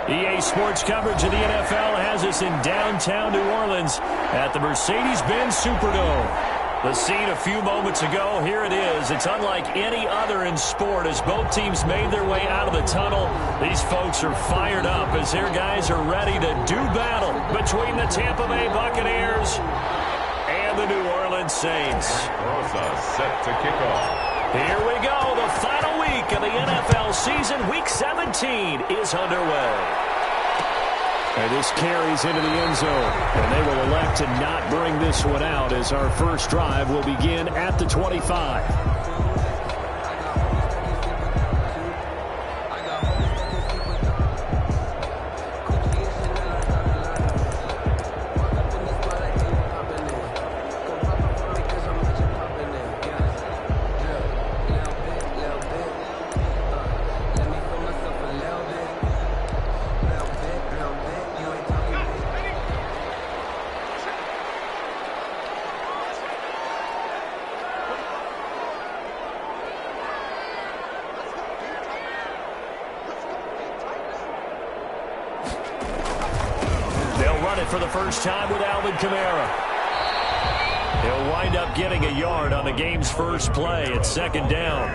EA Sports coverage of the NFL has us in downtown New Orleans at the Mercedes-Benz Superdome. The scene a few moments ago, here it is. It's unlike any other in sport as both teams made their way out of the tunnel. These folks are fired up as their guys are ready to do battle between the Tampa Bay Buccaneers and the New Orleans Saints. Rosa set to kick off. Here we go. The final week of the NFL season. Week 17 is underway. And this carries into the end zone. And they will elect to not bring this one out as our first drive will begin at the 25. For the first time with Alvin Kamara. He'll wind up getting a yard on the game's first play at second down.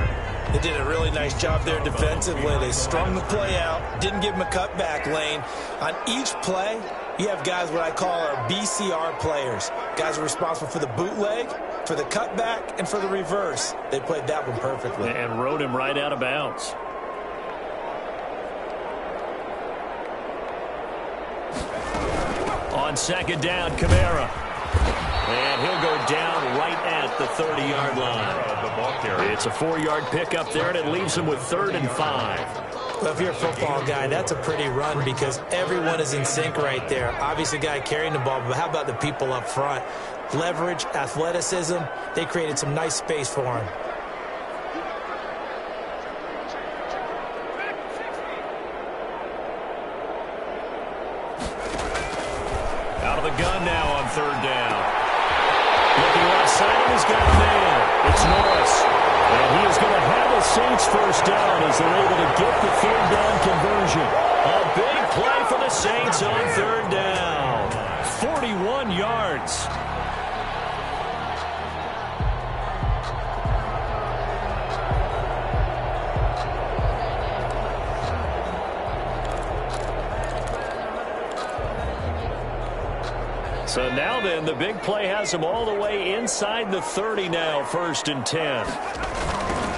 They did a really nice job there defensively. They strung the play out, didn't give him a cutback lane. On each play, you have guys what I call our BCR players. Guys are responsible for the bootleg, for the cutback, and for the reverse. They played that one perfectly. And rode him right out of bounds. On second down, Kamara. And he'll go down right at the 30-yard line. It's a 4-yard pickup there, and it leaves him with 3rd and 5. Well, if you're a football guy, that's a pretty run because everyone is in sync right there. Obviously, the guy carrying the ball, but how about the people up front? Leverage, athleticism, they created some nice space for him. Gun now on 3rd down. Looking left side, and he's got a man. It's Norris. And he is going to have a Saints first down as they're able to get the 3rd down conversion. A big play for the Saints on 3rd down. 41 yards. So now then, the big play has them all the way inside the 30 now, 1st and 10.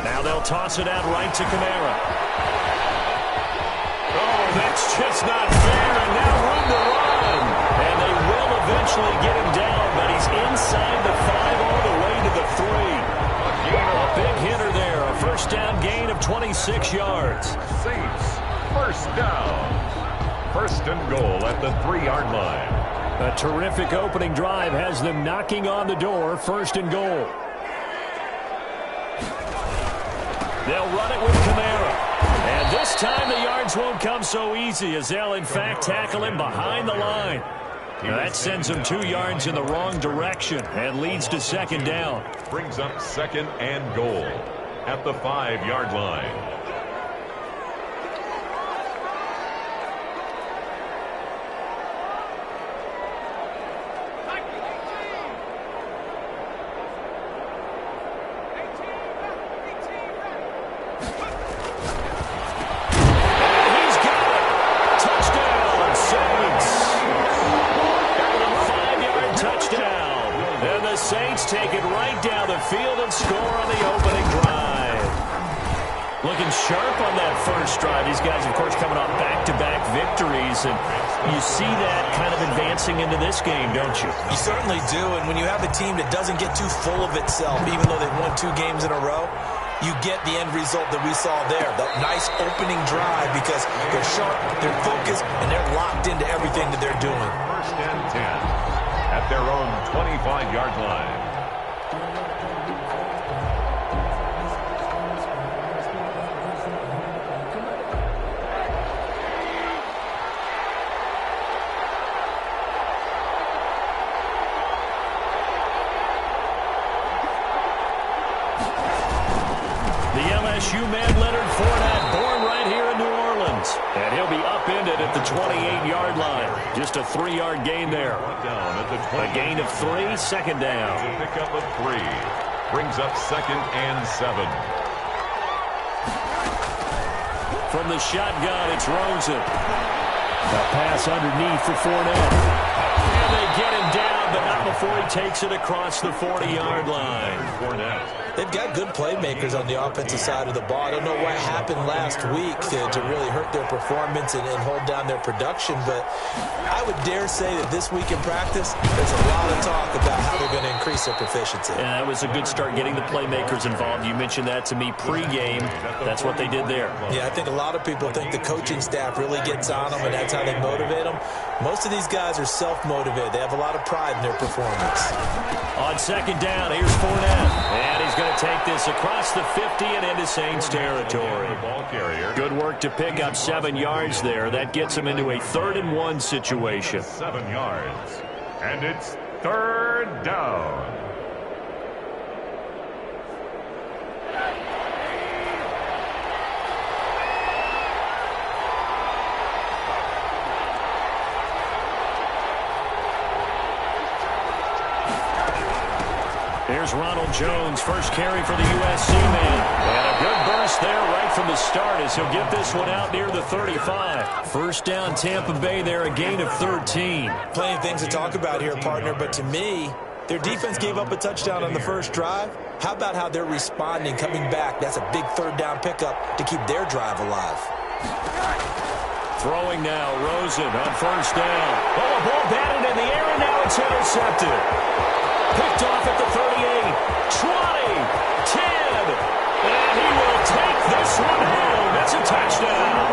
Now they'll toss it out right to Kamara. Oh, that's just not fair, and now room to run. And they will eventually get him down, but he's inside the 5 all the way to the 3. A big hitter there, a first down gain of 26 yards. Saints, first down. 1st and goal at the 3-yard line. A terrific opening drive has them knocking on the door, 1st and goal. They'll run it with Kamara. And this time the yards won't come so easy as they'll in fact tackle him behind the line. Now that sends him 2 yards in the wrong direction and leads to 2nd down. Brings up 2nd and goal at the 5-yard line. Take it right down the field and score on the opening drive. Looking sharp on that first drive. These guys, of course, coming off back-to-back victories, and you see that kind of advancing into this game, don't you? You certainly do, and when you have a team that doesn't get too full of itself, even though they've won 2 games in a row, you get the end result that we saw there, that nice opening drive because they're sharp, they're focused, and they're locked into everything that they're doing. 1st and 10 at their own 25-yard line. LSU man Leonard Fournette, born right here in New Orleans. And he'll be upended at the 28-yard line. Just a 3-yard gain there. A gain of 3, second down. To pick up a 3. Brings up 2nd and 7. From the shotgun, it's Rosen. A pass underneath for Fournette. And they get him down, but not before he takes it across the 40-yard line. Fournette. They've got good playmakers on the offensive side of the ball. I don't know what happened last week to really hurt their performance and hold down their production, but I would dare say that this week in practice, there's a lot of talk about how they're going to increase their proficiency. And that was a good start getting the playmakers involved. You mentioned that to me pregame. That's what they did there. Yeah, I think a lot of people think the coaching staff really gets on them, and that's how they motivate them. Most of these guys are self-motivated. They have a lot of pride in their performance. On second down, here's Fournette. And he's going to take this across the 50 and into Saints territory. Good work to pick up 7 yards there. That gets him into a 3rd and 1 situation. 7 yards. And it's 3rd down. Here's Ronald Jones, first carry for the USC man. And a good burst there right from the start as he'll get this one out near the 35. First down, Tampa Bay there, a gain of 13. Plenty of things to talk about here, partner, but to me, their defense gave up a touchdown on the first drive. How about how they're responding, coming back? That's a big 3rd down pickup to keep their drive alive. Throwing now, Rosen on first down. Oh, a ball batted in the air, and now it's intercepted. Picked off at the 38, 20, 10, and he will take this one home. That's a touchdown.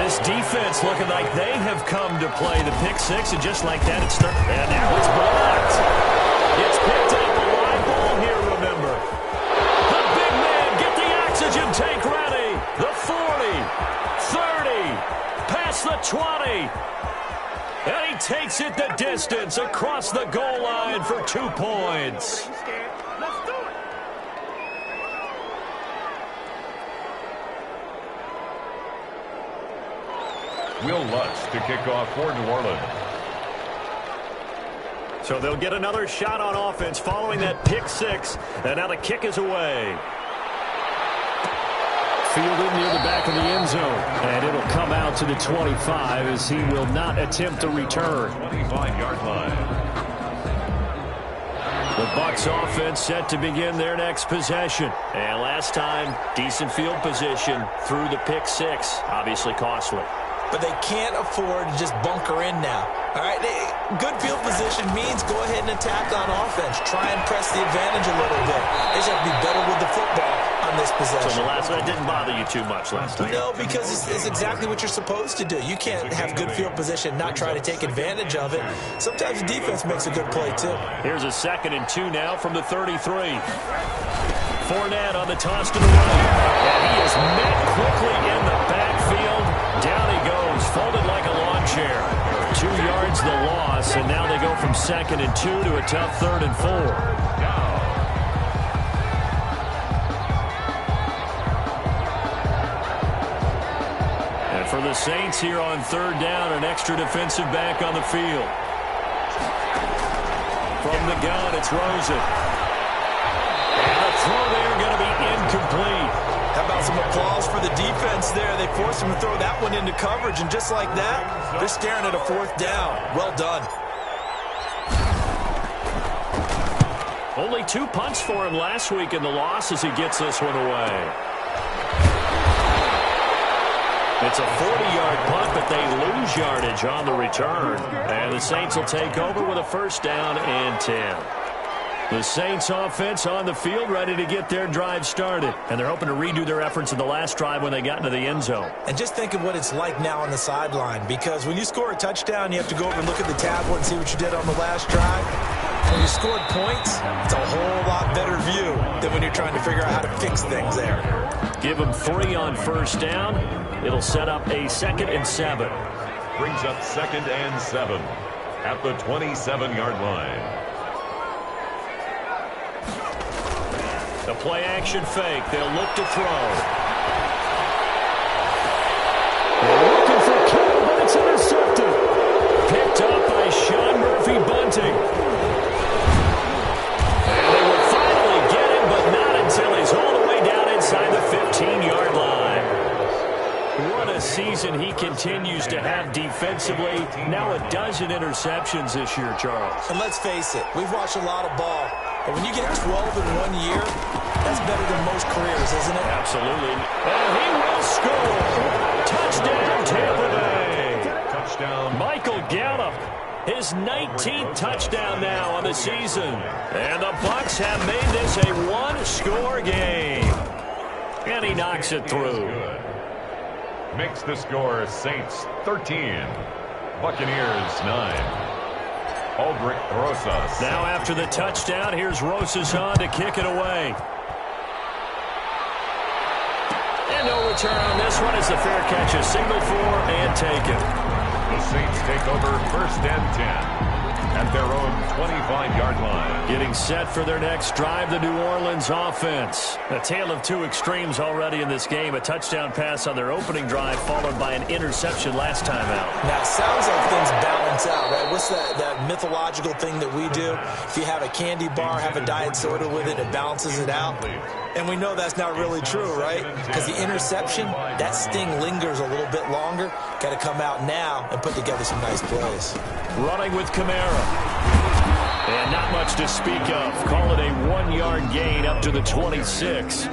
This defense looking like they have come to play the pick 6, and just like that, it's and now it's blocked. It's picked up a live ball here, remember. The big man, get the oxygen tank ready. The 40, 30, past the 20. And he takes it the distance across the goal line for 2 points. Let's do it. Will Lutz to kick off for New Orleans. So they'll get another shot on offense following that pick 6. And now the kick is away. Fielded near the back of the end zone. And it'll come out to the 25 as he will not attempt to return. 25-yard line. The Bucs offense set to begin their next possession. And last time, decent field position through the pick 6. Obviously costly. But they can't afford to just bunker in now. All right, good field position means go ahead and attack on offense. Try and press the advantage a little bit. They just have to be better with the football on this possession. So the last one didn't bother you too much last time? No, because it's exactly what you're supposed to do. You can't have good field position, not try to take advantage of it. Sometimes the defense makes a good play, too. Here's a 2nd and 2 now from the 33. Fournette on the toss to the right. And he is met quickly in the backfield. Down he goes, folded like a lawn chair. 2 yards the loss, and now they go from 2nd and 2 to a tough 3rd and 4. And for the Saints here on 3rd down, an extra defensive back on the field. From the gun, it's Rosen. And the throw there going to be incomplete. How about some applause for the defense there? They forced him to throw that one into coverage, and just like that, they're staring at a 4th down. Well done. Only 2 punts for him last week in the loss as he gets this one away. It's a 40-yard punt, but they lose yardage on the return. And the Saints will take over with a 1st down and 10. The Saints offense on the field ready to get their drive started. And they're hoping to redo their efforts in the last drive when they got into the end zone. And just think of what it's like now on the sideline, because when you score a touchdown, you have to go over and look at the tablet and see what you did on the last drive. When you scored points, it's a whole lot better view than when you're trying to figure out how to fix things there. Give them 3 on 1st down. It'll set up a 2nd and 7. Brings up 2nd and 7 at the 27-yard line. The play-action fake. They'll look to throw. Sean Murphy bunting. And they will finally get him, but not until he's all the way down inside the 15-yard line. What a season he continues to have defensively. Now a dozen interceptions this year, Charles. And let's face it, we've watched a lot of ball. But when you get 12 in 1 year, that's better than most careers, isn't it? Absolutely. And he will score. Touchdown, Tampa Bay. Touchdown. Michael Gallup, his 19th touchdown now on the season. And the Bucs have made this a one-score game. And he knocks it through. Makes the score Saints 13, Buccaneers 9. Aldrich Rosas. Now after the touchdown, here's Rosas on to kick it away. And no return on this one as the fair catch is signaled for and taken. The Saints take over 1st and 10 at their own 25-yard line. Getting set for their next drive, the New Orleans offense. A tale of two extremes already in this game. A touchdown pass on their opening drive followed by an interception last time out. Now, it sounds like things balance out, right? What's that mythological thing that we do? If you have a candy bar, have a diet soda with it, it balances it out. And we know that's not really true, right? Because the interception, that sting lingers a little bit longer. Got to come out now and put together some nice plays. Running with Kamara. And not much to speak of. Call it a 1-yard gain up to the 26.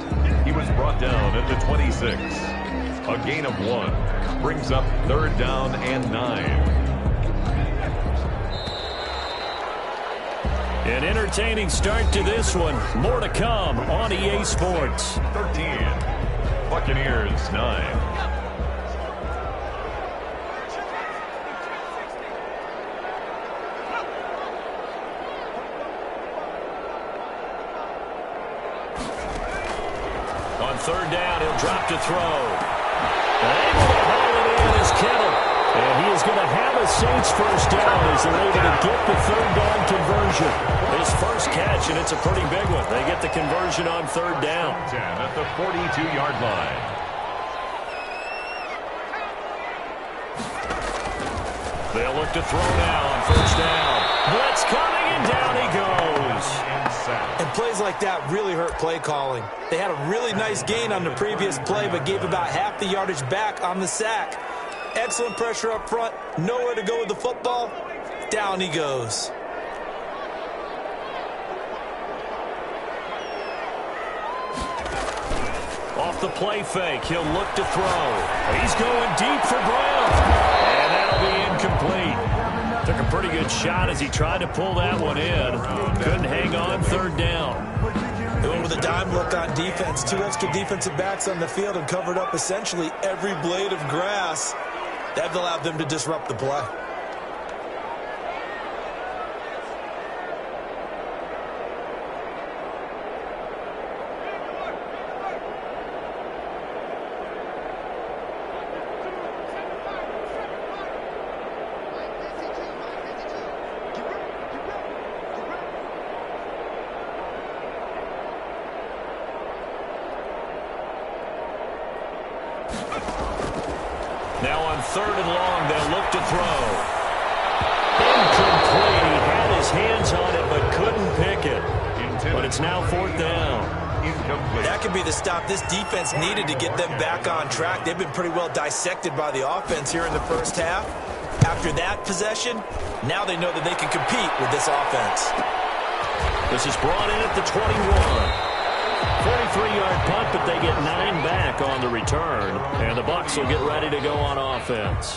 He was brought down at the 26. A gain of 1 brings up 3rd down and 9. An entertaining start to this one. More to come on EA Sports. 13, Buccaneers 9. On 3rd down, he'll drop to throw. Able to haul it in is Kittle. And he is going to have a Saints first down as they're able to get the 3rd down conversion. His first catch, and it's a pretty big one. They get the conversion on 3rd down. 10 at the 42-yard line. They'll look to throw now on 1st down. Blitz coming, and down he goes. And plays like that really hurt play calling. They had a really nice gain on the previous play, but gave about half the yardage back on the sack. Excellent pressure up front. Nowhere to go with the football. Down he goes. Off the play fake, he'll look to throw. He's going deep for Brown. And that'll be incomplete. Took a pretty good shot as he tried to pull that one in. Couldn't hang on 3rd down. They went with a dime look on defense. 2 extra defensive backs on the field and covered up essentially every blade of grass. That allowed them to disrupt the play. Now on 3rd and long, they'll look to throw. Incomplete. He had his hands on it, but couldn't pick it. But it's now 4th down. Incomplete. That could be the stop this defense needed to get them back on track. They've been pretty well dissected by the offense here in the first half. After that possession, now they know that they can compete with this offense. This is brought in at the 21. 43-yard punt, but they get 9 back on the return. And the Bucs will get ready to go on offense.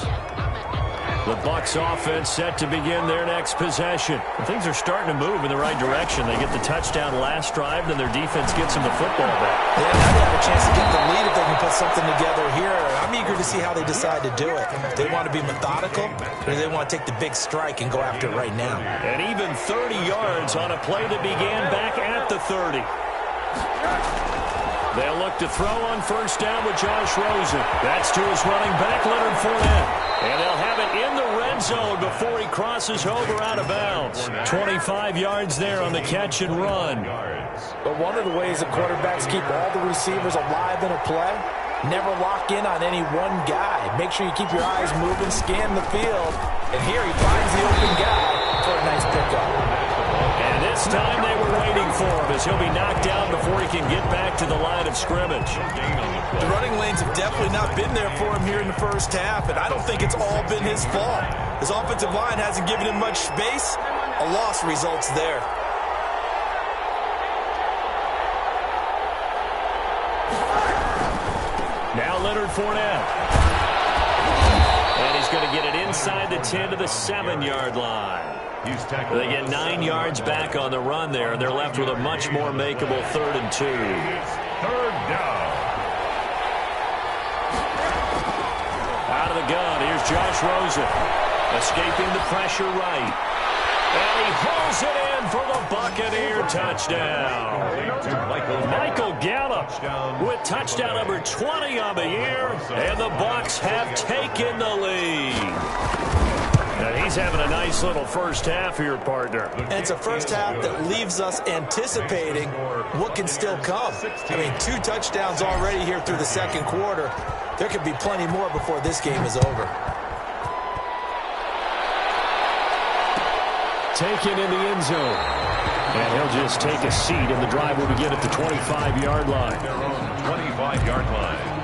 The Bucs offense set to begin their next possession. And things are starting to move in the right direction. They get the touchdown last drive, then their defense gets them the football back. Yeah, now they have a chance to get the lead if they can put something together here. I'm eager to see how they decide to do it. They want to be methodical, or they want to take the big strike and go after it right now. And even 30 yards on a play that began back at the 30. They'll look to throw on 1st down with Josh Rosen. That's to his running back, Leonard Fournette. And they'll have it in the red zone before he crosses over out of bounds. 25 yards there on the catch and run. But one of the ways the quarterbacks keep all the receivers alive in a play Never lock in on any one guy. Make sure you keep your eyes moving, scan the field. And here he finds the open guy for a nice pickup. And this time they were waiting for him as he'll be knocked down before he can get back to the line of scrimmage. The running lanes have definitely not been there for him here in the first half, and I don't think it's all been his fault. His offensive line hasn't given him much space. A loss results there. Now Leonard Fournette. And he's going to get it inside the 10 to the 7-yard line. They get 9 yards back on the run there, and they're left with a much more makeable 3rd and 2. Third down. Out of the gun, here's Josh Rosen. Escaping the pressure right. And he hauls it in for the Buccaneer touchdown. Michael Gallup with touchdown number 20 on the year, and the Bucs have taken the lead. And he's having a nice little first half here, partner. And it's a first half that leaves us anticipating what can still come. I mean, 2 touchdowns already here through the second quarter. There could be plenty more before this game is over. Taken in the end zone. And he'll just take a seat, and the drive will begin at the 25-yard line. Their own 25-yard line.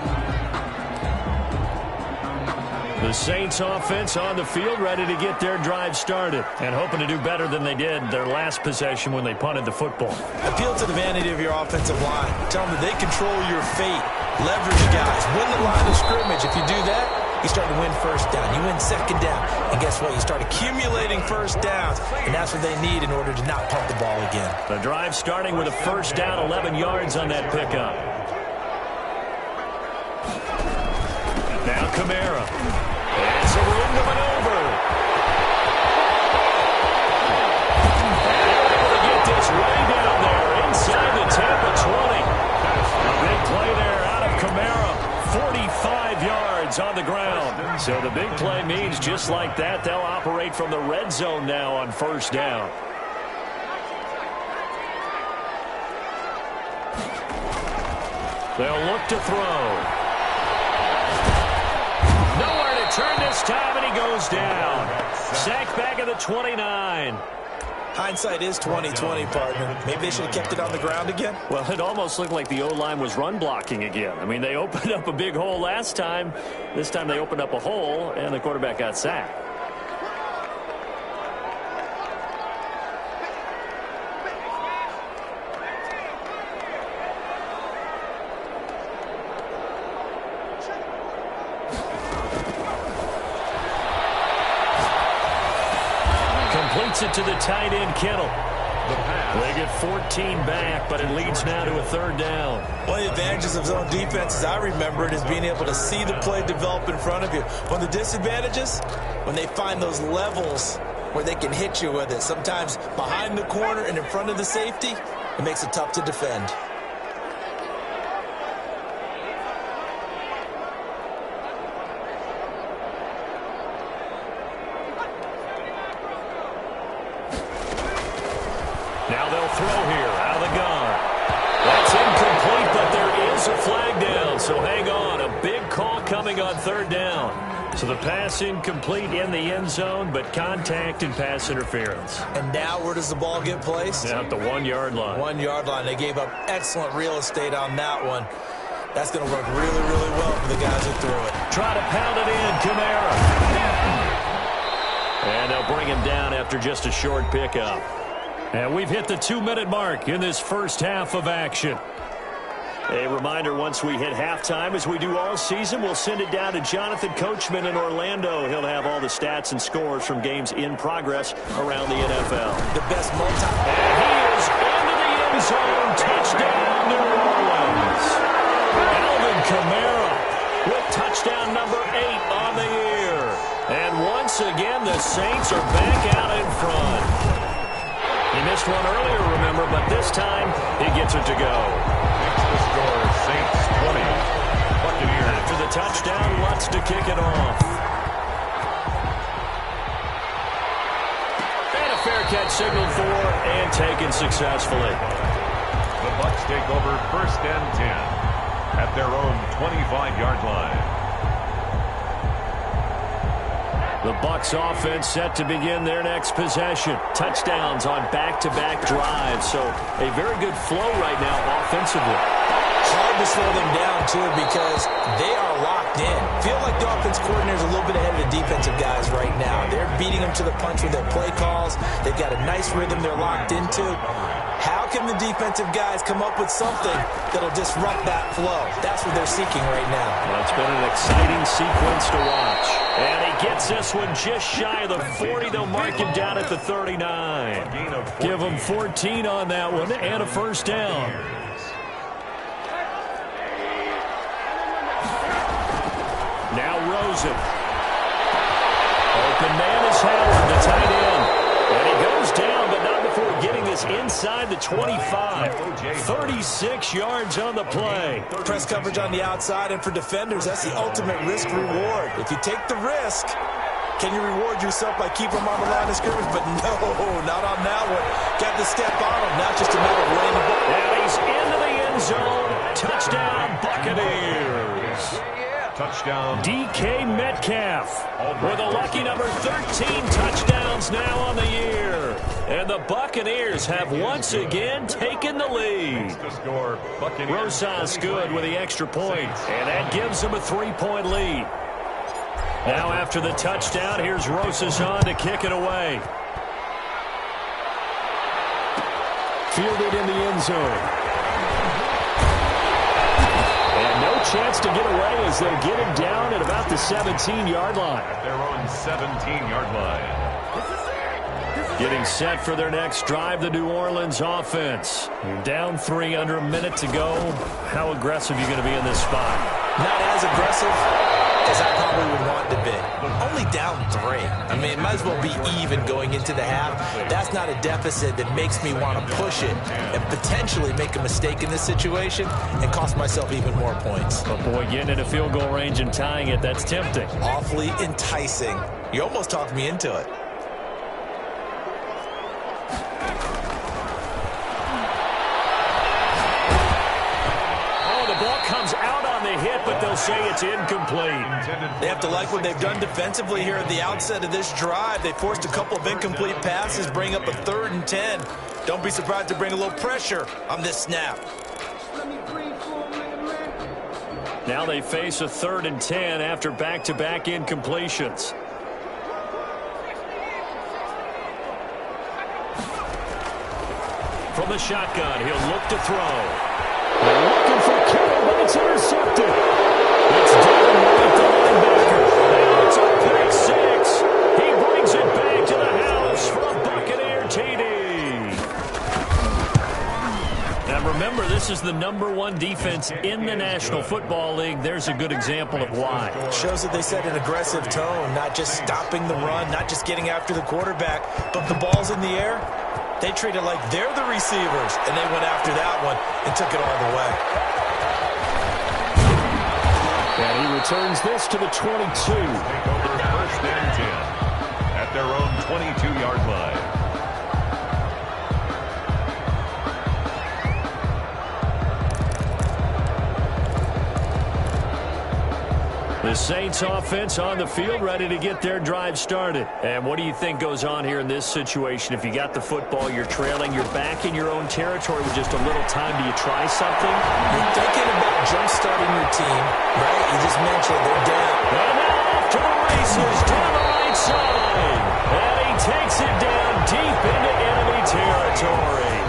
The Saints offense on the field, ready to get their drive started and hoping to do better than they did their last possession when they punted the football. Appeal to the vanity of your offensive line. Tell them that they control your fate. Leverage guys. Win the line of scrimmage. If you do that, you start to win first down. You win second down. And guess what? You start accumulating first downs. And that's what they need in order to not punt the ball again. The drive starting with a first down, 11 yards on that pickup. Now Kamara. It's a room to maneuver. And they're able to get this way down there inside the Tampa 20. A big play there out of Kamara. 45 yards on the ground. So the big play means just like that, they'll operate from the red zone now on first down. They'll look to throw. Turn this time, and he goes down. Sacked back at the 29. Hindsight is 20/20, partner. Maybe they should have kept it on the ground again. Well, it almost looked like the O-line was run blocking again. I mean, they opened up a big hole last time. This time they opened up a hole, and the quarterback got sacked. Completes it to the tight end, Kittle. They get 14 back, but it leads now to a third down. One of the advantages of zone defense, as I remember it, is being able to see the play develop in front of you. One of the disadvantages, when they find those levels where they can hit you with it. Sometimes behind the corner and in front of the safety, it makes it tough to defend. Now they'll throw here out of the gun. That's incomplete, but there is a flag down. So hang on. A big call coming on third down. So the pass incomplete in the end zone, but contact and pass interference. And now where does the ball get placed? At the 1-yard line. 1-yard line. They gave up excellent real estate on that one. That's going to work really, really well for the guys who threw it. Try to pound it in, Kamara. And they'll bring him down after just a short pickup. And we've hit the 2-minute mark in this first half of action. A reminder, once we hit halftime, as we do all season, we'll send it down to Jonathan Coachman in Orlando. He'll have all the stats and scores from games in progress around the NFL. The best multi. And he is into the end zone. Touchdown, New Orleans. Alvin Kamara with touchdown number 8 on the year. And once again, the Saints are back out in front. He missed one earlier, remember, but this time he gets it to go. Makes the score Saints 20. Buccaneers. After the touchdown, Lutz to kick it off. And a fair catch signaled for and taken successfully. The Bucs take over 1st and 10. at their own 25-yard line. The Bucs offense set to begin their next possession. Touchdowns on back-to-back drives. So a very good flow right now offensively. Hard to slow them down, too, because they are locked in. Feel like the offense coordinator is a little bit ahead of the defensive guys right now. They're beating them to the punch with their play calls. They've got a nice rhythm they're locked into. How can the defensive guys come up with something that'll disrupt that flow? That's what they're seeking right now. Well, it's been an exciting sequence to watch. And he gets this one just shy of the 40. They'll mark him down at the 39. Give him 14 on that one and a first down. Now Rosen. Open man is Howard, the tight end. And he goes down, but not before getting this inside the 25. 36 yards on the play. Press coverage on the outside, and for defenders, that's the ultimate risk-reward. If you take the risk, can you reward yourself by keeping them on the line of scrimmage? But no, not on that one. Got to step on him, not just a matter of laying the ball. And he's into the end zone. Touchdown, Buccaneers. Touchdown. DK Metcalf with a lucky number 13 touchdowns now on the year. And the Buccaneers have once again taken the lead. Rosas good with the extra point, and that gives them a 3-point lead. Now after the touchdown, here's Rosas on to kick it away. Fielded in the end zone. Chance to get away as they'll get him down at about the 17-yard line. At their own 17-yard line. Getting set for their next drive, the New Orleans offense. Down 3, under a minute to go. How aggressive are you going to be in this spot? Not as aggressive as I probably would want to be. Only down 3. I mean, it might as well be even going into the half. That's not a deficit that makes me want to push it and potentially make a mistake in this situation and cost myself even more points. But boy, getting into field goal range and tying it, that's tempting. Awfully enticing. You almost talked me into it. But they'll say it's incomplete. They have to like what they've done defensively here at the outset of this drive. They forced a couple of incomplete passes, bring up a 3rd and 10. Don't be surprised to bring a little pressure on this snap. Now they face a 3rd and 10 after back-to-back incompletions. From the shotgun, he'll look to throw. They're looking for Kittle, but it's intercepted. It's down right to linebacker. Now it's a pick 6. He brings it back to the house for a Buccaneer TD. Now remember, this is the #1 defense in the National Football League. There's a good example of why. Shows that they set an aggressive tone, not just stopping the run, not just getting after the quarterback, but the ball's in the air. They treat it like they're the receivers, and they went after that one and took it all the way. And he returns this to the 22. Take over 1st and 10 at their own 22-yard line. The Saints offense on the field, ready to get their drive started. And what do you think goes on here in this situation? If you got the football, you're trailing, you're back in your own territory with just a little time. Do you try something? You're thinking about jump-starting your team, right? You just mentioned they're down. And now off to the races down the right side. And he takes it down deep into enemy territory.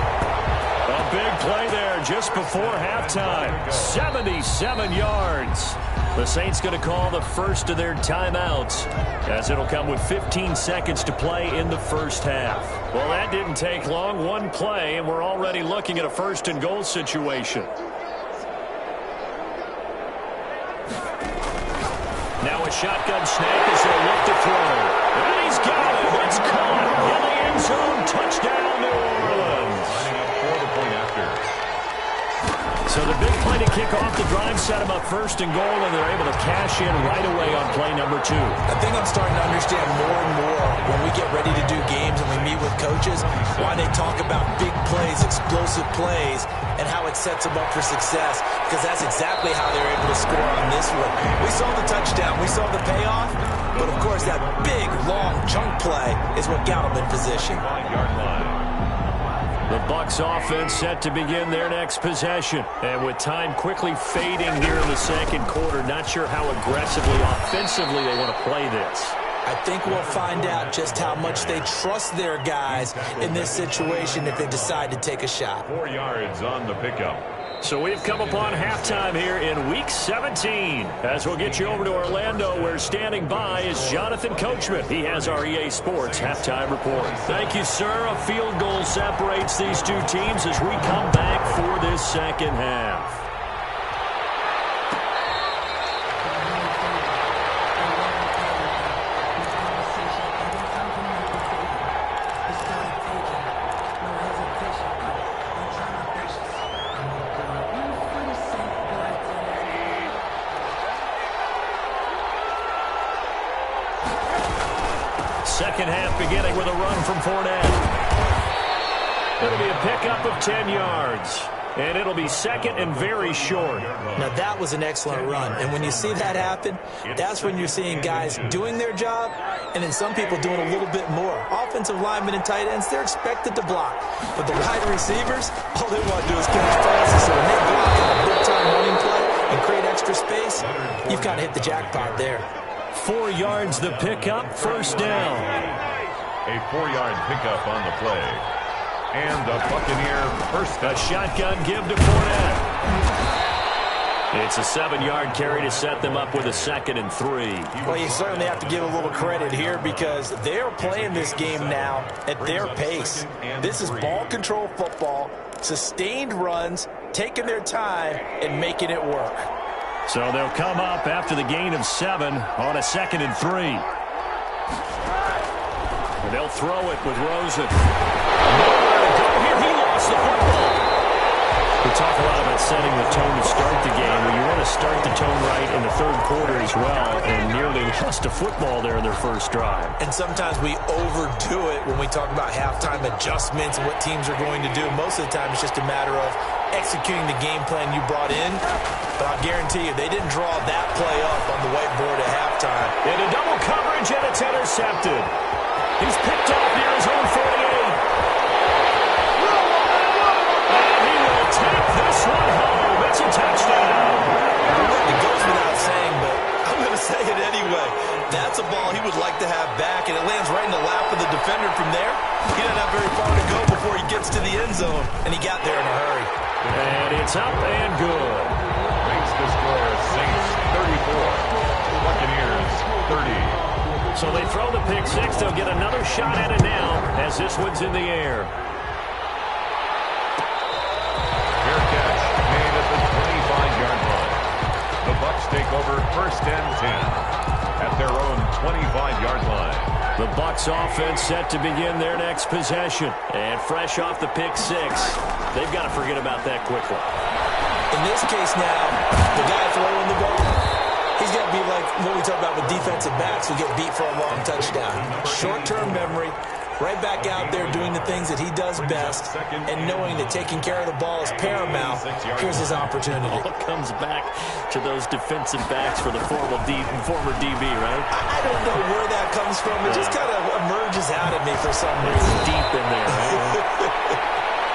A big play there just before halftime. 77 yards. The Saints going to call the first of their timeouts, as it'll come with 15 seconds to play in the first half. Well, that didn't take long. One play, and we're already looking at a 1st and goal situation. Now a shotgun snap as they'll look to throw. And he's got it. It's caught in the end zone. Touchdown, New Orleans. Lining up for the point after. So the big play to kick off the drive set them up first and goal, and they're able to cash in right away on play number 2. I think I'm starting to understand more and more when we get ready to do games and we meet with coaches why they talk about big plays, explosive plays, and how it sets them up for success, because that's exactly how they're able to score on this one. We saw the touchdown. We saw the payoff. But, of course, that big, long chunk play is what got them in position. The Bucs offense set to begin their next possession. And with time quickly fading here in the second quarter, not sure how aggressively, offensively they want to play this. I think we'll find out just how much they trust their guys in this situation if they decide to take a shot. 4 yards on the pickup. So we've come upon halftime here in Week 17. As we'll get you over to Orlando, where standing by is Jonathan Coachman. He has our EA Sports halftime report. Thank you, sir. A field goal separates these two teams as we come back for this second half. Second half beginning with a run from Fournette. It'll be a pickup of 10 yards. And it'll be second and very short. Now, that was an excellent run. And when you see that happen, that's when you're seeing guys doing their job and then some people doing a little bit more. Offensive linemen and tight ends, they're expected to block. But the wide receivers, all they want to do is catch passes. So when they block on a big-time running play and create extra space, you've got to hit the jackpot there. 4 yards the pickup, first down. A 4-yard pickup on the play. And a Buccaneer first down. A shotgun give to Fournette. It's a 7-yard carry to set them up with a 2nd and 3. Well, you certainly have to give a little credit here because they're playing this game now at their pace. This is ball control football, sustained runs, taking their time and making it work. So they'll come up after the gain of 7 on a 2nd and 3. And they'll throw it with Rosen. Nowhere to go here. He lost the football. We talk a lot about setting the tone to start the game. Well, you want to start the tone right in the third quarter as well, and nearly lost a football there in their first drive. And sometimes we overdo it when we talk about halftime adjustments and what teams are going to do. Most of the time it's just a matter of executing the game plan you brought in. But I'll guarantee you, they didn't draw that play up on the whiteboard at halftime. Into double coverage, and it's intercepted. He's picked off near his own 48. And he will take this one home. It's a touchdown. It goes without saying, but I'm going to say it anyway. That's a ball he would like to have back, and it lands right in the lap of the defender from there. He doesn't have very far to go before he gets to the end zone, and he got there in a hurry. And it's up and good. Makes the score Saints 34, Buccaneers 30. So they throw the pick six. They'll get another shot at it now as this one's in the air. Fair catch made at the 25-yard line. The Bucs take over first and 10 at their own 25-yard line. The Bucs offense set to begin their next possession. And fresh off the pick six, they've got to forget about that quickly. In this case now, the guy throwing the ball, he's got to be like what we talk about with defensive backs who get beat for a long touchdown. Short-term memory, right back out there doing the things that he does best, and knowing that taking care of the ball is paramount. Here's his opportunity. All comes back to those defensive backs for the former DB, right? I don't know where that comes from. It just kind of emerges out of me for some reason. It's deep in there, right?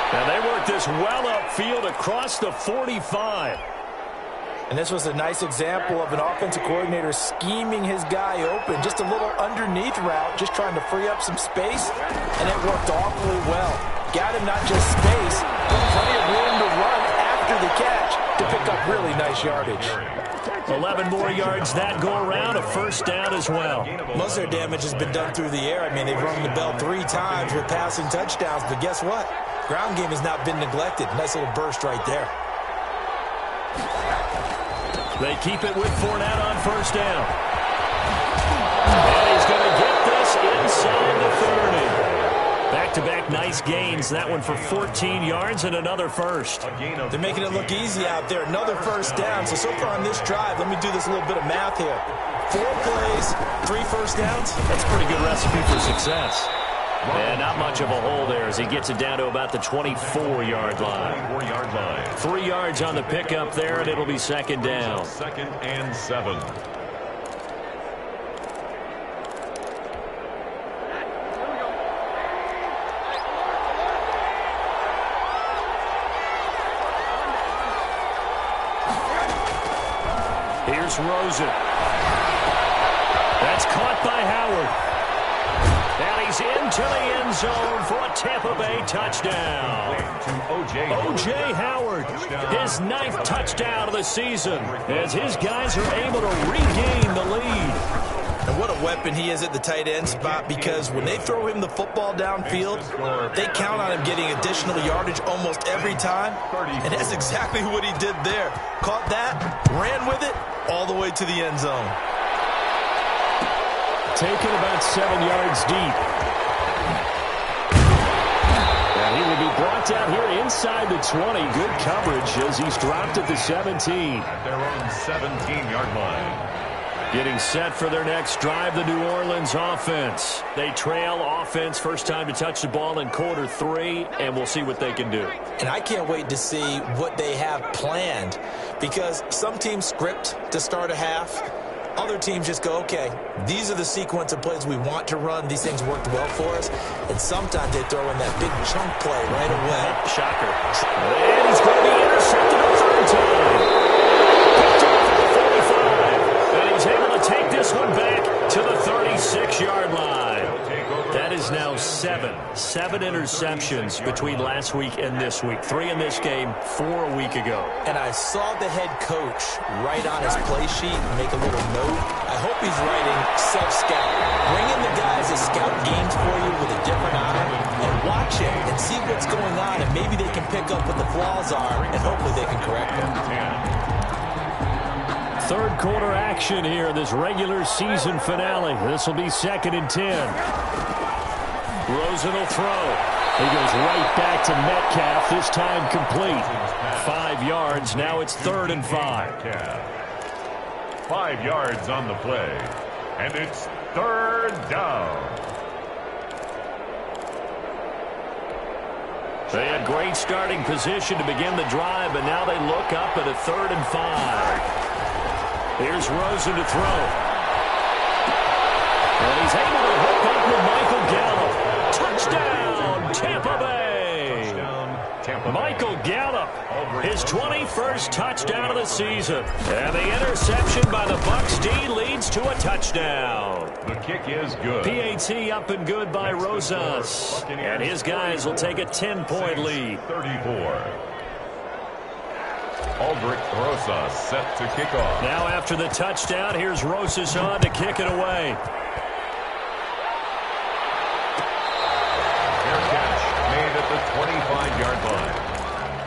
Now they work this well upfield across the 45. And this was a nice example of an offensive coordinator scheming his guy open. Just a little underneath route, just trying to free up some space, and it worked awfully well. Got him not just space, but plenty of room to run after the catch to pick up really nice yardage. 11 more yards that go around, a first down as well. Most of their damage has been done through the air. I mean, they've rung the bell 3 times with passing touchdowns, but guess what? Ground game has not been neglected. Nice little burst right there. They keep it with Fournette on first down. And he's going to get this inside the 30. That back-to-back nice gains. That one for 14 yards and another first. They're making it look easy out there. Another first down. So far on this drive, let me do this little bit of math here. 4 plays, 3 first downs. That's a pretty good recipe for success. And not much of a hole there as he gets it down to about the 24-yard line. 3 yards on the pickup there, and it'll be second down. 2nd and 7. Here's Rosen. That's caught by Howard. And he's into the end zone for a Tampa Bay touchdown. O.J. Howard, his 9th touchdown of the season, as his guys are able to regain the lead. And what a weapon he is at the tight end spot, because when they throw him the football downfield, they count on him getting additional yardage almost every time. And that's exactly what he did there. Caught that, ran with it, all the way to the end zone. Taken about 7 yards deep. And he will be brought down here inside the 20. Good coverage as he's dropped at the 17. At their own 17-yard line. Getting set for their next drive, the New Orleans offense. They trail offense, first time to touch the ball in quarter 3, and we'll see what they can do. And I can't wait to see what they have planned, because some teams script to start a half. Other teams just go, okay, these are the sequence of plays we want to run. These things worked well for us. And sometimes they throw in that big chunk play right away. Shocker. And he's going to be intercepted on third time. Picked off at the 45. And he's able to take this one back to the 36-yard line. That is now 7 interceptions between last week and this week. 3 in this game, 4 a week ago. And I saw the head coach write on his play sheet and make a little note. I hope he's writing self-scout. Bring in the guys that scout games for you with a different eye and watch it and see what's going on, and maybe they can pick up what the flaws are, and hopefully they can correct them. Third quarter action here, this regular season finale. This will be 2nd and 10. Rosen will throw. He goes right back to Metcalf, this time complete. 5 yards, now it's 3rd and 5. 5 yards on the play, and it's 3rd down. They had great starting position to begin the drive, but now they look up at a 3rd and 5. Here's Rosen to throw. And he's able to hook up with Michael Gallup. Touchdown, Tampa Bay. Michael Gallup, his 21st touchdown of the season. And the interception by the Bucs D leads to a touchdown. The kick is good. PAT up and good by Rosas. And his guys will take a 10-point lead. 34. Aldrich Rosas set to kick off. Now after the touchdown, here's Rosas on to kick it away. Fair catch made at the 25-yard line.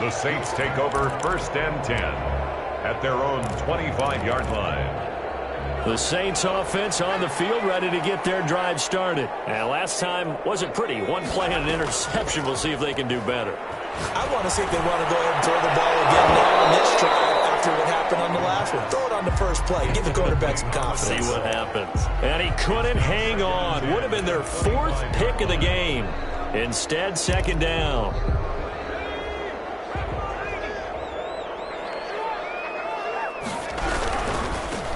The Saints take over 1st and 10 at their own 25-yard line. The Saints offense on the field ready to get their drive started. And last time wasn't pretty. 1 play and an interception. We'll see if they can do better. I want to see if they want to go ahead and throw the ball again now on this drive after what happened on the last one. Throw it on the first play. Give the quarterback some confidence. See what happens. And he couldn't hang on. Would have been their 4th pick of the game. Instead, 2nd down.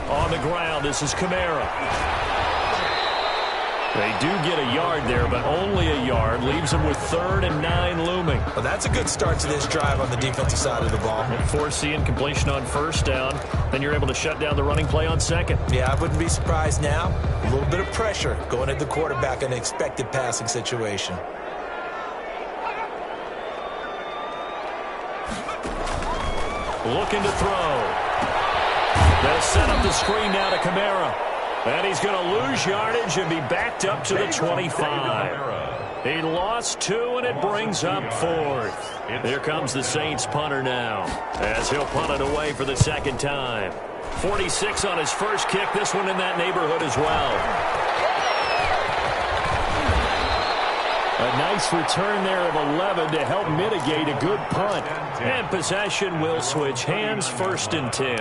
On the ground, this is Kamara. They do get a yard there, but only a yard. Leaves them with 3rd and 9 looming. Well, that's a good start to this drive on the defensive side of the ball. Forcing completion on 1st down. Then you're able to shut down the running play on 2nd. Yeah, I wouldn't be surprised now. A little bit of pressure going at the quarterback in an expected passing situation. Looking to throw. They'll set up the screen now to Kamara. And he's going to lose yardage and be backed up to the 25. He lost 2, and it brings up 4th. Here comes the Saints punter now, as he'll punt it away for the 2nd time. 46 on his first kick. This one in that neighborhood as well. A nice return there of 11 to help mitigate a good punt. And possession will switch hands, 1st and 10.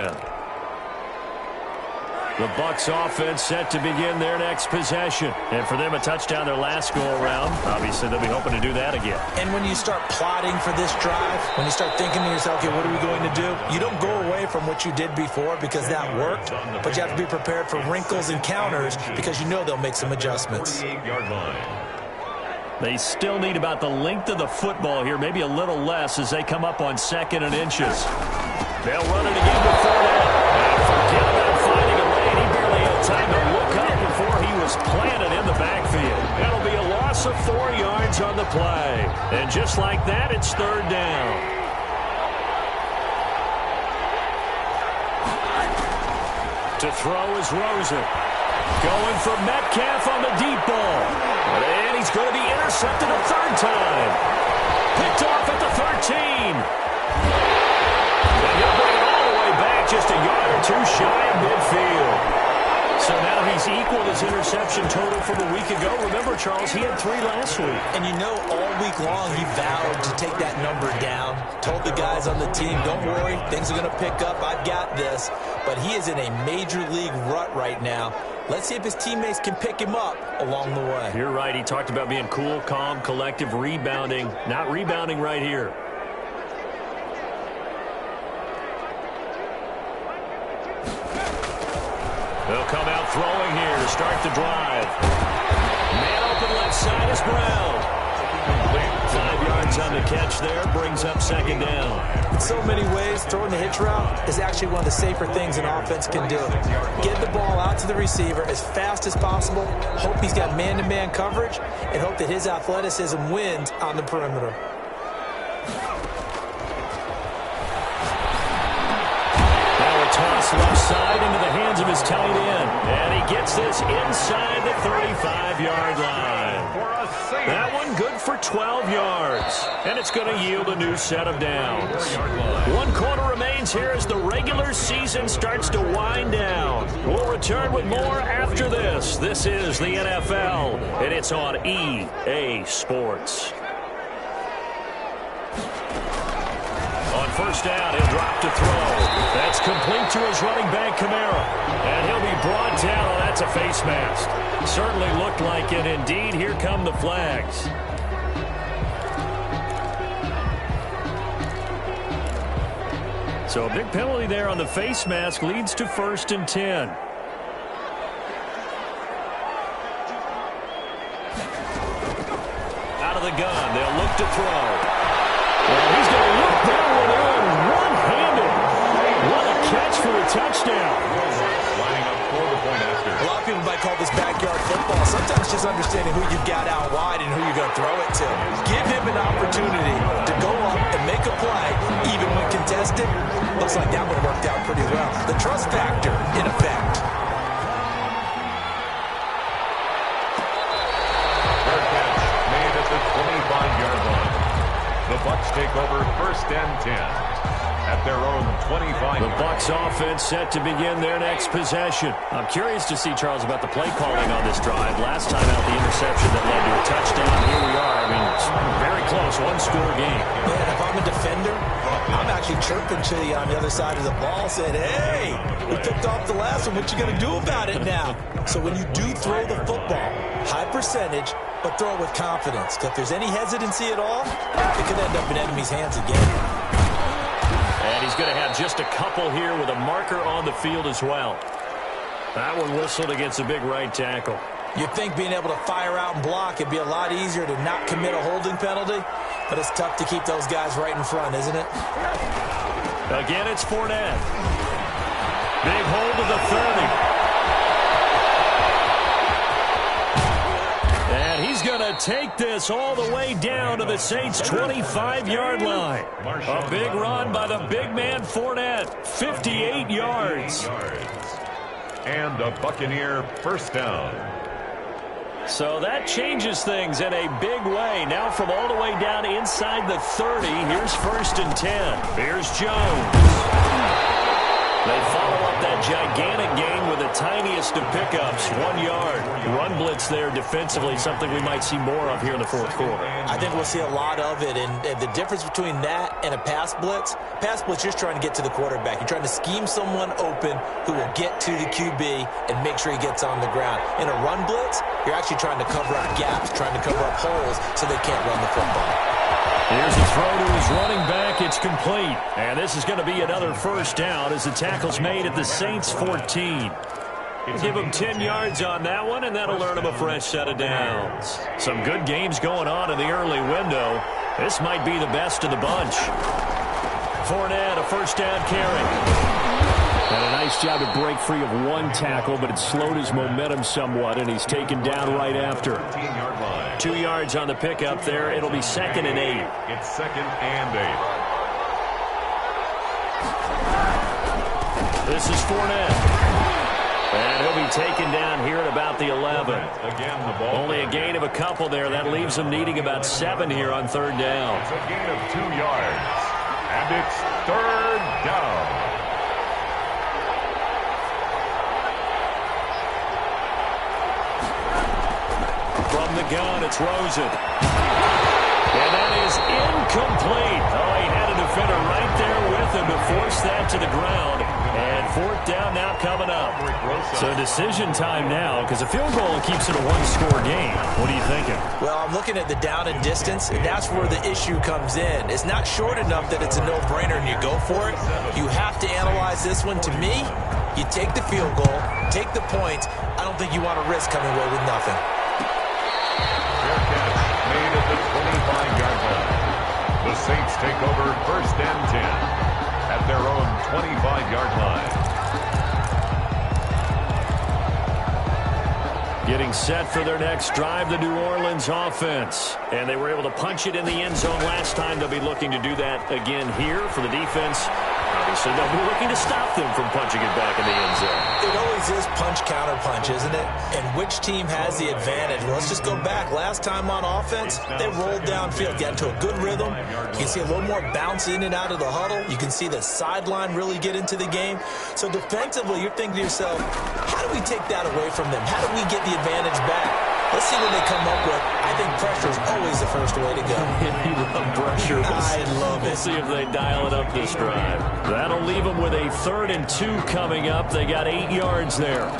The Bucs offense set to begin their next possession. And for them, a touchdown their last go-around. Obviously, they'll be hoping to do that again. And when you start plotting for this drive, when you start thinking to yourself, okay, what are we going to do? You don't go away from what you did before because that worked, but you have to be prepared for wrinkles and counters because you know they'll make some adjustments. They still need about the length of the football here, maybe a little less as they come up on 2nd and inches. They'll run it again before that. And forget about finding a lane. He barely had time to look up before he was planted in the backfield. That'll be a loss of 4 yards on the play. And just like that, it's 3rd down. To throw is Rosen. Going for Metcalf on the deep ball. And he's going to be intercepted a 3rd time. Picked off at the 13. And he'll bring it all the way back just a yard or 2 shy of midfield. So now he's equaled his interception total from a week ago. Remember, Charles, he had 3 last week. And you know, all week long he vowed to take that number down. Told the guys on the team, don't worry, things are going to pick up. I've got this. But he is in a major league rut right now. Let's see if his teammates can pick him up along the way. You're right. He talked about being cool, calm, collective, rebounding. Not rebounding right here. They'll come out throwing here to start the drive. Man open left side is Brown. 5 yards on the catch there. Brings up 2nd down. In so many ways, throwing the hitch route is actually one of the safer things an offense can do. Get the ball out to the receiver as fast as possible. Hope he's got man-to-man coverage. And hope that his athleticism wins on the perimeter. Toss left side into the hands of his tight end. And he gets this inside the 35-yard line. That one good for 12 yards. And it's going to yield a new set of downs. 1 quarter remains here as the regular season starts to wind down. We'll return with more after this. This is the NFL, and it's on EA Sports. On 1st down, he'll drop to throw. That's complete to his running back, Kamara. And he'll be brought down. Oh, that's a face mask. Certainly looked like it. Indeed, here come the flags. So a big penalty there on the face mask leads to 1st and 10. Out of the gun, they'll look to throw. Well, he's going to look that one in one-handed. What a catch for a touchdown. Lining up for the point after. A lot of people might call this backyard football. Sometimes just understanding who you've got out wide and who you're going to throw it to. Give him an opportunity to go up and make a play, even when contested. Looks like that one worked out pretty well. The trust factor, in effect. Fair catch made at the 25-yard line. The Bucs take over 1st and 10 at their own 25. The Bucs offense set to begin their next possession. I'm curious to see, Charles, about the play calling on this drive. Last time out, the interception that led to a touchdown. Here we are. I mean, it's very close, one-score game. Man, if I'm a defender, I'm actually chirping to you on the other side of the ball, saying, hey, we picked off the last one. What you going to do about it now? So when you do throw the football, high percentage, but throw it with confidence. Because if there's any hesitancy at all, it could end up in enemy's hands again. And he's going to have just a couple here with a marker on the field as well. That one whistled against a big right tackle. You'd think being able to fire out and block it'd be a lot easier to not commit a holding penalty, but it's tough to keep those guys right in front, isn't it? Again, it's Fournette. Big hold of the 30. And he's going to take this all the way down to the Saints' 25-yard line. A big run by the big man Fournette, 58 yards. And a Buccaneer 1st down. So that changes things in a big way. Now from all the way down inside the 30, here's 1st and 10. Here's Jones. They follow up that gigantic gain with the tiniest of pickups, 1 yard. Run blitz there defensively, something we might see more of here in the fourth quarter. I think we'll see a lot of it, and the difference between that and a pass blitz, you're just trying to get to the quarterback. You're trying to scheme someone open who will get to the QB and make sure he gets on the ground. In a run blitz, you're actually trying to cover up gaps, trying to cover up holes so they can't run the football. Here's a throw to his running back. It's complete. And this is going to be another first down as the tackle's made at the Saints' 14. Give him 10 yards on that one, and that'll earn him a fresh set of downs. Some good games going on in the early window. This might be the best of the bunch. Fournette, a first down carry. And a nice job to break free of one tackle, but it slowed his momentum somewhat, and he's taken down right after. 2 yards on the pickup there. It'll be 2nd and 8. It's 2nd and 8. This is Fournette. And he'll be taken down here at about the 11. Again, the ball. Only a gain of a couple there. That leaves them needing about 7 here on 3rd down. It's a gain of 2 yards. And it's 3rd down. From the gun, it's Rosen. And that is incomplete. Oh, he had a defender right there with him to force that to the ground. And 4th down now coming up. So decision time now, because a field goal keeps it a one-score game. What are you thinking? Well, I'm looking at the down and distance, and that's where the issue comes in. It's not short enough that it's a no-brainer and you go for it. You have to analyze this one. To me, you take the field goal, take the points. I don't think you want to risk coming away with nothing. Fair catch made at the 25-yard line. The Saints take over 1st and 10 at their own 25-yard line. Getting set for their next drive, the New Orleans offense. And they were able to punch it in the end zone last time. They'll be looking to do that again here for the defense. Obviously, they'll be looking to stop them from punching it back in the end zone. It always is punch-counter-punch, isn't it? And which team has the advantage? Well, let's just go back. Last time on offense, they rolled downfield, got into a good rhythm. You can see a little more bounce in and out of the huddle. You can see the sideline really get into the game. So defensively, you're thinking to yourself, how do we take that away from them? How do we get the advantage back? Let's see what they come up with. I think pressure is always the first way to go. You love pressure. I love it. We'll see if they dial it up this drive. That'll leave them with a 3rd and 2 coming up. They got 8 yards there.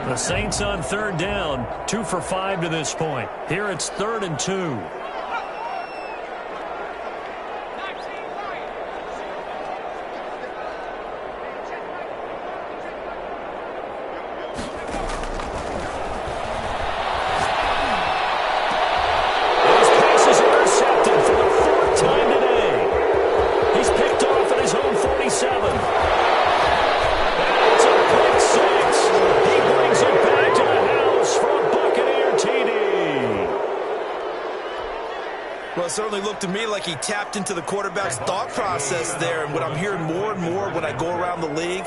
The Saints on 3rd down, 2 for 5 to this point. Here it's 3rd and 2. It certainly looked to me like he tapped into the quarterback's thought process there. And what I'm hearing more and more when I go around the league,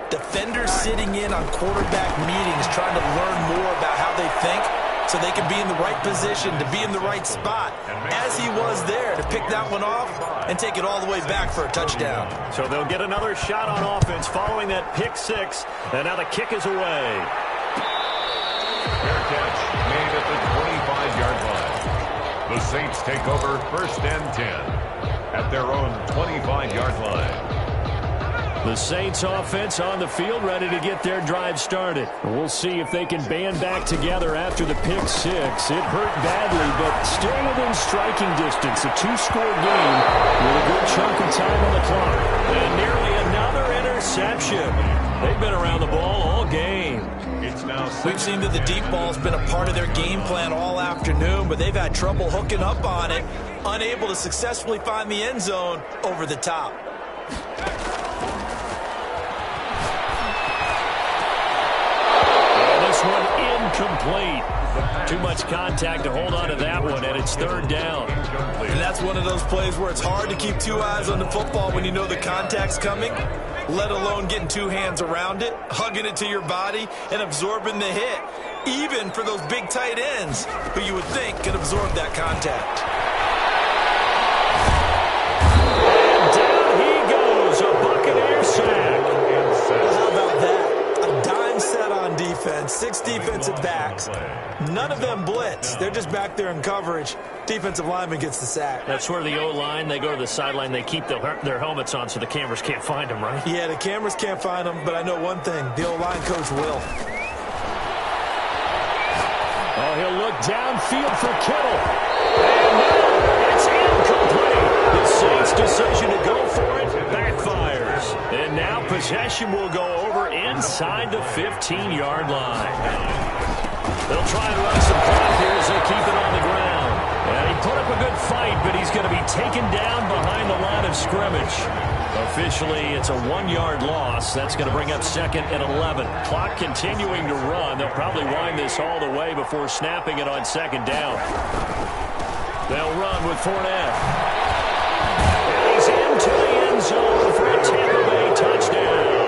defenders sitting in on quarterback meetings trying to learn more about how they think so they can be in the right position, to be in the right spot, as he was there, to pick that one off and take it all the way back for a touchdown. So they'll get another shot on offense following that pick 6, and now the kick is away. Fair catch made at the 25-yard line. The Saints take over 1st and 10 at their own 25-yard line. The Saints offense on the field ready to get their drive started. We'll see if they can band back together after the pick 6. It hurt badly, but still within striking distance. A 2-score game with a good chunk of time on the clock. And nearly another interception. They've been around the ball all game. We've seen that the deep ball's been a part of their game plan all afternoon, but they've had trouble hooking up on it, unable to successfully find the end zone over the top. And this one incomplete. Too much contact to hold on to that one, and it's 3rd down. And that's one of those plays where it's hard to keep 2 eyes on the football when you know the contact's coming, let alone getting 2 hands around it, hugging it to your body, and absorbing the hit, even for those big tight ends who you would think could absorb that contact. And down he goes, a Buccaneer None of them blitz. They're just back there in coverage. Defensive lineman gets the sack. That's where the O-line, they go to the sideline, they keep their helmets on so the cameras can't find them, right? Yeah, the cameras can't find them, but I know one thing. The O-line coach will. Oh, he'll look downfield for Kittle. And now it's incomplete. The Saints' decision to go for it backfires. And now possession will go over inside the 15-yard line. They'll try and run some clock here as they keep it on the ground. And he put up a good fight, but he's going to be taken down behind the line of scrimmage. Officially, it's a 1-yard loss. That's going to bring up 2nd and 11. Clock continuing to run. They'll probably wind this all the way before snapping it on 2nd down. They'll run with Fournette. And he's into the end zone for a Tampa Bay touchdown.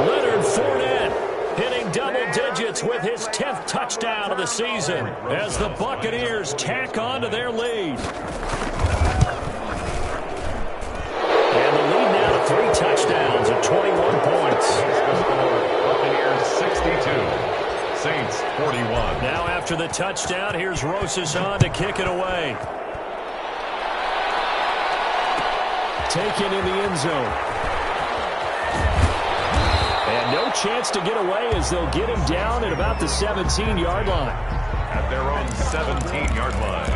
Leonard Fournette hitting double digits with his 10th touchdown of the season as the Buccaneers tack on to their lead. And the lead now to 3 touchdowns at 21 points. Buccaneers 62, Saints 41. Now after the touchdown, here's Rosas on to kick it away. Taken in the end zone. And no chance to get away as they'll get him down at about the 17-yard line. At their own 17-yard line.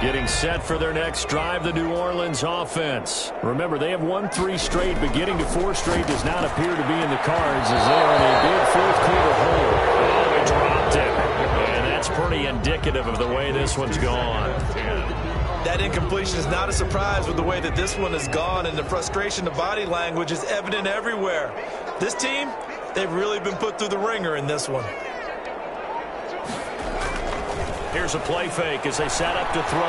Getting set for their next drive, the New Orleans offense. Remember, they have won 3 straight, but getting to 4 straight does not appear to be in the cards as they are in a big fourth-quarter hole. Oh, he dropped it. And that's pretty indicative of the way this one's gone. That incompletion is not a surprise with the way that this one has gone, and the frustration, the body language is evident everywhere. This team, they've really been put through the ringer in this one. Here's a play fake as they set up to throw.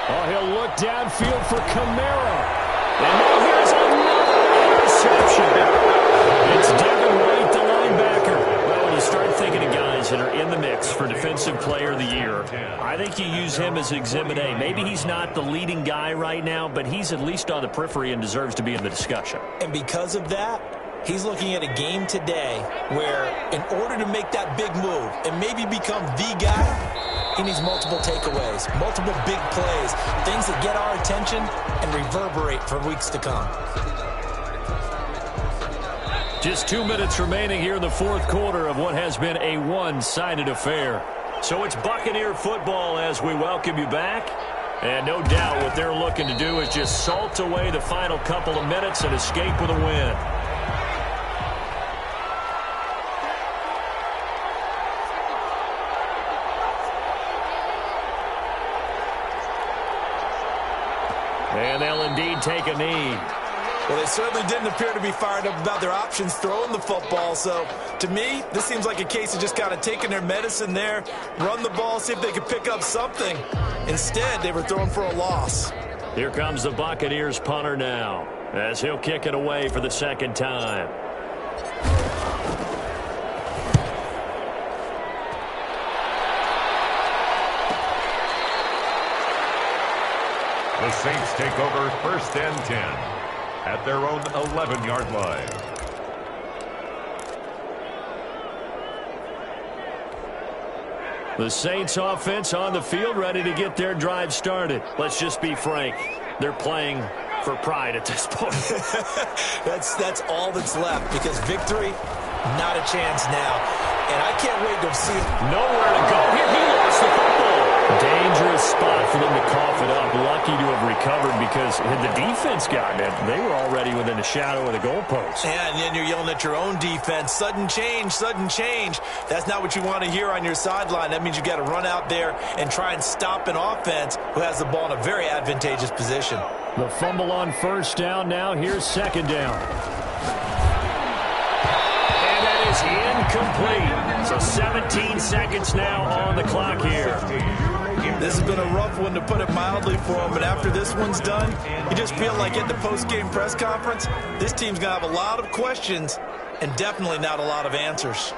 Oh, he'll look downfield for Kamara. And now here's another interception. It's Devin White, the linebacker. Well, when you start thinking of guys that are in the mix for Defensive Player of the Year, I think you use him as Exhibit A. Maybe he's not the leading guy right now, but he's at least on the periphery and deserves to be in the discussion. And because of that, he's looking at a game today where in order to make that big move and maybe become the guy, he needs multiple takeaways, multiple big plays, things that get our attention and reverberate for weeks to come. Just 2 minutes remaining here in the fourth quarter of what has been a one-sided affair. So it's Buccaneer football as we welcome you back. And no doubt what they're looking to do is just salt away the final couple of minutes and escape with a win. And they'll indeed take a knee. Well, they certainly didn't appear to be fired up about their options throwing the football. So, to me, this seems like a case of just kind of taking their medicine there, run the ball, see if they could pick up something. Instead, they were throwing for a loss. Here comes the Buccaneers punter now, as he'll kick it away for the 2nd time. The Saints take over 1st and 10 at their own 11-yard line. The Saints offense on the field, ready to get their drive started. Let's just be frank. They're playing for pride at this point. That's all that's left, because victory, not a chance now. And I can't wait to see nowhere to go. Here, he lost the football. Dangerous spot for them to cough it up. Lucky to have recovered, because had the defense gotten it, they were already within the shadow of the goalpost. Yeah, and then you're yelling at your own defense. Sudden change, sudden change. That's not what you want to hear on your sideline. That means you got to run out there and try and stop an offense who has the ball in a very advantageous position. The fumble on 1st down now. Here's 2nd down. And that is incomplete. So 17 seconds now on the clock here. This has been a rough one, to put it mildly, for him. But after this one's done, you just feel like at the post-game press conference, this team's going to have a lot of questions and definitely not a lot of answers.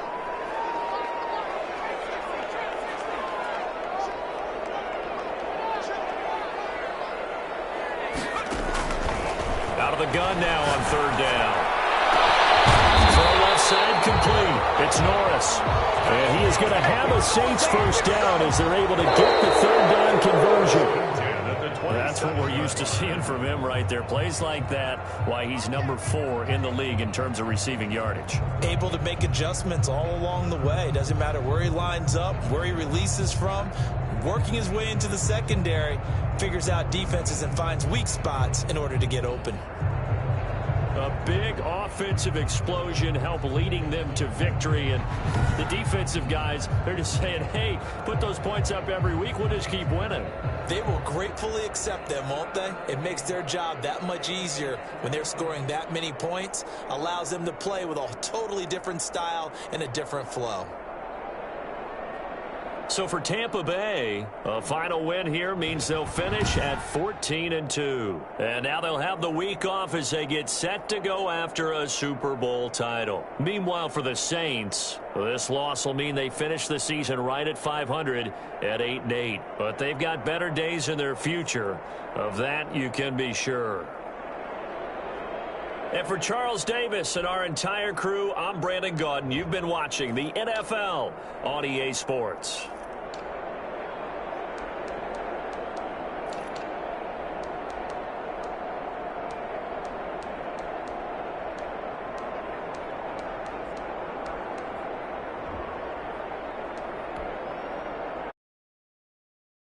Out Out of the gun now on third down. Throw left side complete. It's Norris. And he is going to have a Saints first down as they're able to get the third down conversion. That's what we're used to seeing from him right there. Plays like that, why he's number 4 in the league in terms of receiving yardage. Able to make adjustments all along the way. Doesn't matter where he lines up, where he releases from. Working his way into the secondary, figures out defenses and finds weak spots in order to get open. A big offensive explosion help leading them to victory. And the defensive guys, they're just saying, hey, put those points up every week. We'll just keep winning. They will gratefully accept them, won't they? It makes their job that much easier when they're scoring that many points. Allows them to play with a totally different style and a different flow. So for Tampa Bay, a final win here means they'll finish at 14-2. And now they'll have the week off as they get set to go after a Super Bowl title. Meanwhile, for the Saints, this loss will mean they finish the season right at 500 at 8-8. But they've got better days in their future. Of that, you can be sure. And for Charles Davis and our entire crew, I'm Brandon Gaudin. You've been watching the NFL on EA Sports.